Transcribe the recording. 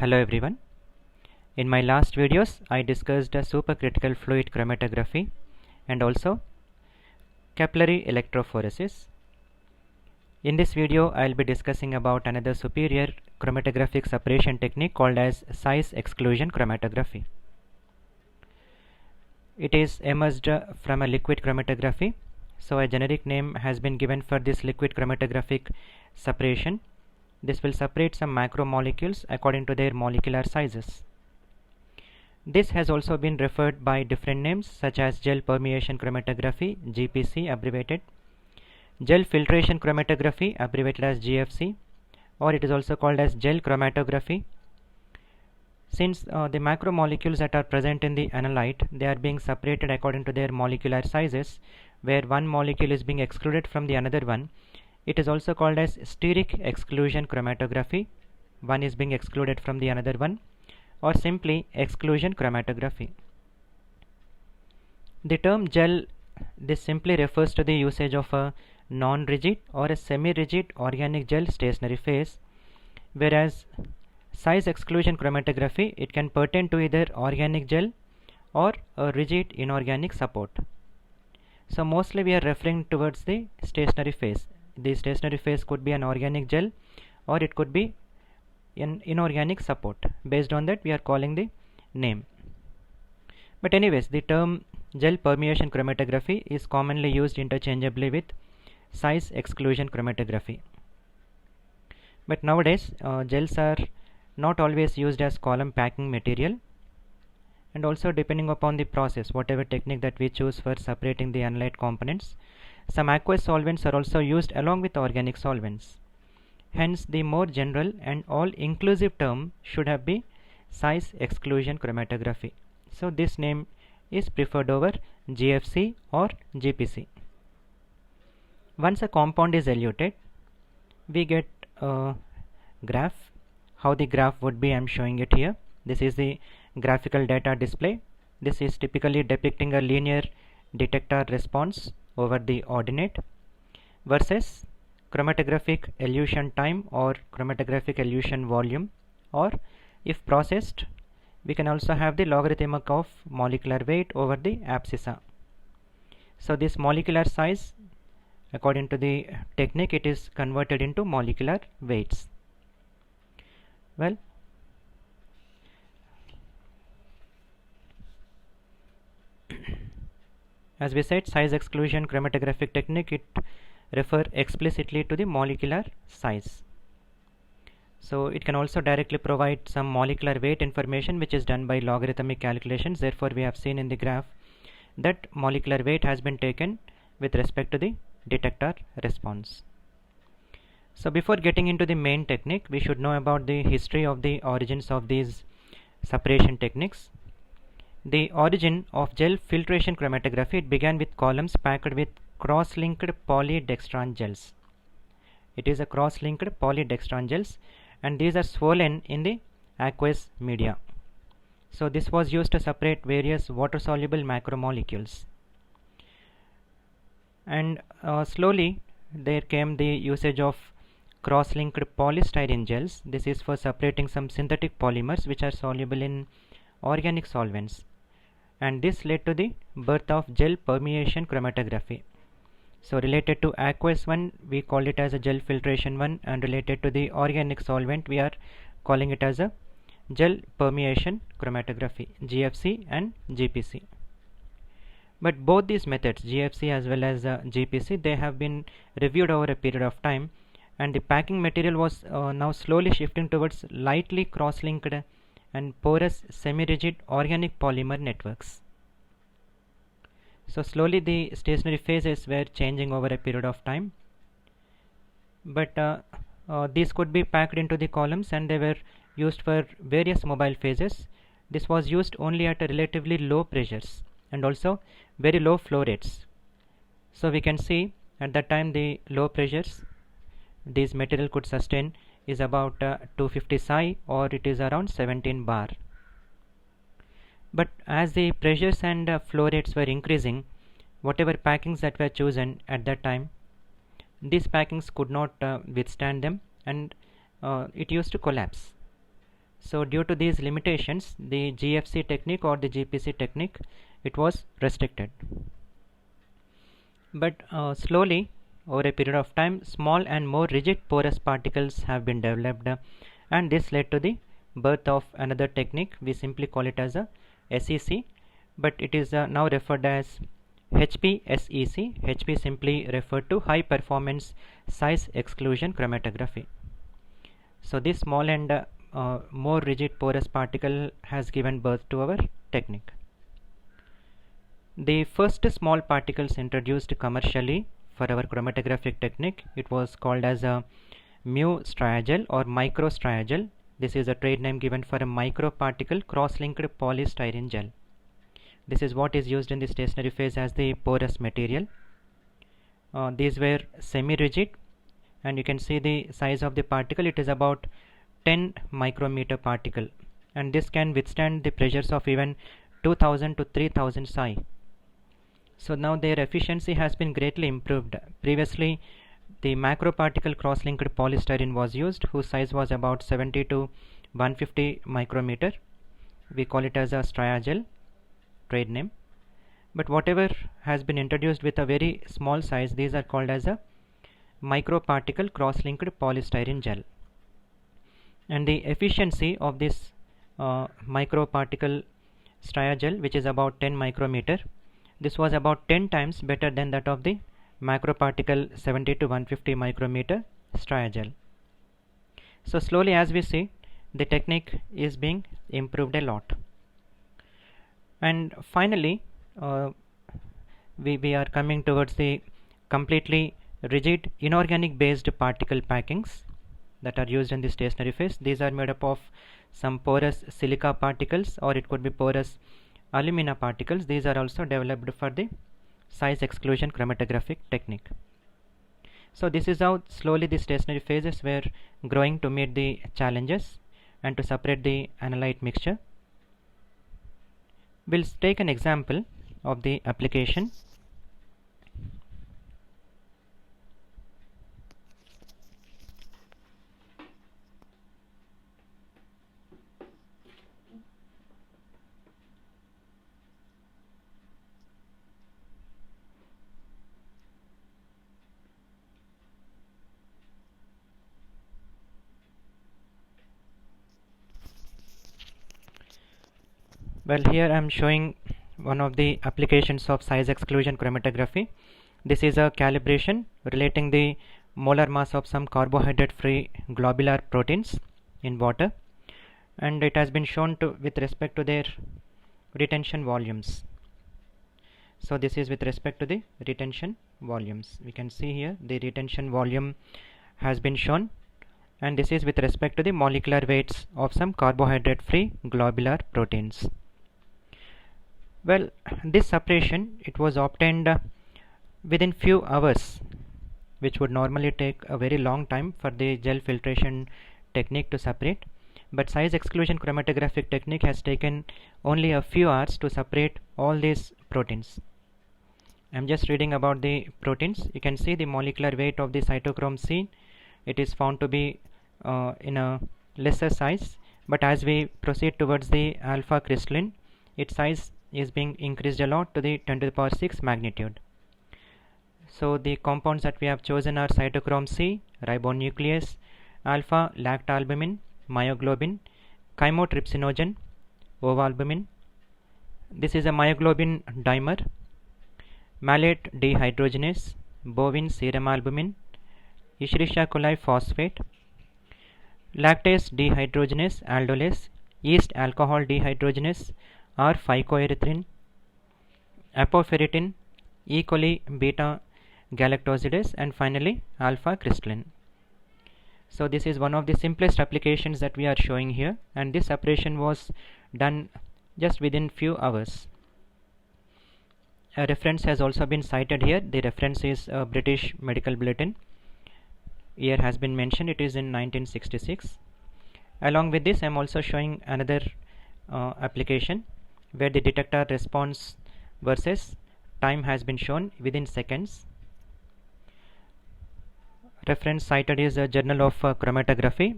Hello everyone. In my last videos I discussed supercritical fluid chromatography and also capillary electrophoresis. In this video I will be discussing about another superior chromatographic separation technique called as size exclusion chromatography. It is emerged from a liquid chromatography, so a generic name has been given for this liquid chromatographic separation. This will separate some macromolecules according to their molecular sizes. This has also been referred by different names such as gel permeation chromatography, GPC abbreviated, gel filtration chromatography abbreviated as GFC, or it is also called as gel chromatography. Since the macromolecules that are present in the analyte, they are being separated according to their molecular sizes, where one molecule is being excluded from the another one. It is also called as steric exclusion chromatography. One is being excluded from the another one, or simply exclusion chromatography. The term gel, this simply refers to the usage of a non-rigid or a semi-rigid organic gel stationary phase, whereas size exclusion chromatography, it can pertain to either organic gel or a rigid inorganic support. So mostly we are referring towards the stationary phase. The stationary phase could be an organic gel or it could be an inorganic support. Based on that we are calling the name. But anyways, the term gel permeation chromatography is commonly used interchangeably with size exclusion chromatography. But nowadays gels are not always used as column packing material, and also depending upon the process, whatever technique that we choose for separating the analyte components, some aqueous solvents are also used along with organic solvents. Hence the more general and all-inclusive term should have be size exclusion chromatography. So this name is preferred over GFC or GPC. Once a compound is eluted, we get a graph. How the graph would be, I am showing it here. This is the graphical data display. This is typically depicting a linear detector response over the ordinate versus chromatographic elution time or chromatographic elution volume, or if processed we can also have the logarithmic of molecular weight over the abscissa. So this molecular size, according to the technique, it is converted into molecular weights. Well, as we said, size exclusion chromatographic technique, it refer explicitly to the molecular size. So it can also directly provide some molecular weight information which is done by logarithmic calculations. Therefore we have seen in the graph that molecular weight has been taken with respect to the detector response. So before getting into the main technique, we should know about the history of the origins of these separation techniques. The origin of gel filtration chromatography, it began with columns packed with cross-linked polydextran gels. It is a cross-linked polydextran gels, and these are swollen in the aqueous media. So this was used to separate various water-soluble macromolecules. And slowly there came the usage of cross-linked polystyrene gels. This is for separating some synthetic polymers which are soluble in organic solvents, and this led to the birth of gel permeation chromatography. So related to aqueous one we call it as a gel filtration one, and related to the organic solvent we are calling it as a gel permeation chromatography, GFC and GPC. But both these methods, GFC as well as GPC, they have been reviewed over a period of time, and the packing material was now slowly shifting towards lightly cross-linked and porous semi-rigid organic polymer networks. So slowly the stationary phases were changing over a period of time, but these could be packed into the columns and they were used for various mobile phases. This was used only at a relatively low pressures and also very low flow rates. So we can see at that time the low pressures this material could sustain is about 250 psi, or it is around 17 bar. But as the pressures and flow rates were increasing, whatever packings that were chosen at that time, these packings could not withstand them, and it used to collapse. So due to these limitations, the GFC technique or the GPC technique, it was restricted. But slowly, over a period of time, small and more rigid porous particles have been developed, and this led to the birth of another technique. We simply call it as a SEC, but it is now referred as HPSEC. HP simply referred to high performance size exclusion chromatography. So this small and more rigid porous particle has given birth to our technique. The first small particles introduced commercially for our chromatographic technique, it was called as a mu striagel or micro striagel. This is a trade name given for a microparticle cross-linked polystyrene gel. This is what is used in the stationary phase as the porous material. These were semi-rigid, and you can see the size of the particle. It is about 10 micrometer particle, and this can withstand the pressures of even 2000 to 3000 psi. So now their efficiency has been greatly improved. Previously, the macroparticle cross-linked polystyrene was used, whose size was about 70 to 150 micrometer. We call it as a striagel, trade name. But whatever has been introduced with a very small size, these are called as a microparticle cross-linked polystyrene gel. And the efficiency of this microparticle striagel, which is about 10 micrometer, this was about 10 times better than that of the macroparticle 70 to 150 micrometer striagel. So slowly, as we see, the technique is being improved a lot. And finally, we are coming towards the completely rigid inorganic based particle packings that are used in the stationary phase. These are made up of some porous silica particles, or it could be porous alumina particles. These are also developed for the size exclusion chromatographic technique. So this is how slowly the stationary phases were growing to meet the challenges and to separate the analyte mixture. We'll take an example of the application. Well, here I am showing one of the applications of size exclusion chromatography. This is a calibration relating the molar mass of some carbohydrate free globular proteins in water, and it has been shown to with respect to their retention volumes. So this is with respect to the retention volumes. We can see here the retention volume has been shown, and this is with respect to the molecular weights of some carbohydrate free globular proteins. Well, this separation, it was obtained within few hours, which would normally take a very long time for the gel filtration technique to separate, but size exclusion chromatographic technique has taken only a few hours to separate all these proteins. I am just reading about the proteins. You can see the molecular weight of the cytochrome C. It is found to be in a lesser size, but as we proceed towards the alpha crystalline, its size is being increased a lot to the 10 to the power 6 magnitude. So the compounds that we have chosen are cytochrome C, ribonuclease, alpha lactalbumin, myoglobin, chymotrypsinogen, ovalbumin. This is a myoglobin dimer, malate dehydrogenase, bovine serum albumin, Escherichia coli phosphate, lactase dehydrogenase aldolase, yeast alcohol dehydrogenase or phycoerythrin, apoferritin, E. coli beta galactosidase, and finally alpha crystalline. So this is one of the simplest applications that we are showing here, and this separation was done just within few hours. A reference has also been cited here. The reference is a British Medical Bulletin. Year has been mentioned, it is in 1966. Along with this, I am also showing another application where the detector response versus time has been shown within seconds. Reference cited is a Journal of Chromatography.